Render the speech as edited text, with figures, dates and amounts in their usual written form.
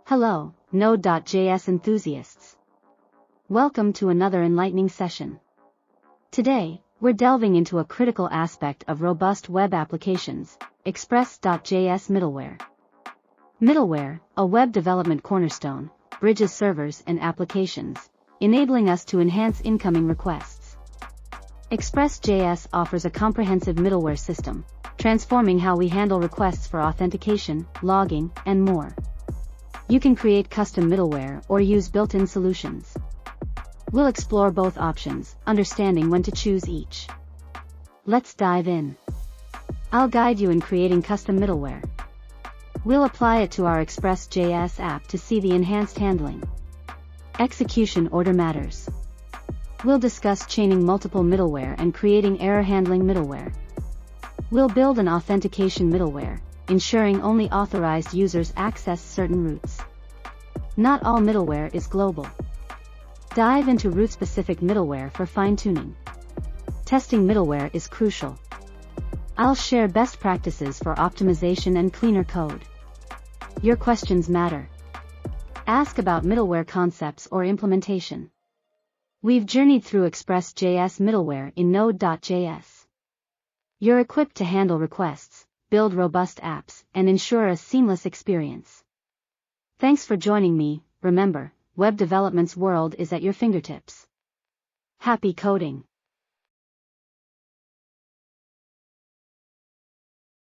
Hello, Node.js enthusiasts. Welcome to another enlightening session. Today, we're delving into a critical aspect of robust web applications, Express.js Middleware. Middleware, a web development cornerstone, bridges servers and applications, enabling us to enhance incoming requests. Express.js offers a comprehensive middleware system, transforming how we handle requests for authentication, logging, and more. You can create custom middleware or use built-in solutions. We'll explore both options, understanding when to choose each. Let's dive in. I'll guide you in creating custom middleware. We'll apply it to our Express.js app to see the enhanced handling. Execution order matters. We'll discuss chaining multiple middleware and creating error-handling middleware. We'll build an authentication middleware, ensuring only authorized users access certain routes. Not all middleware is global. Dive into route-specific middleware for fine-tuning. Testing middleware is crucial. I'll share best practices for optimization and cleaner code. Your questions matter. Ask about middleware concepts or implementation. We've journeyed through Express.js middleware in Node.js. You're equipped to handle requests, build robust apps, and ensure a seamless experience. Thanks for joining me. Remember, web development's world is at your fingertips. Happy coding!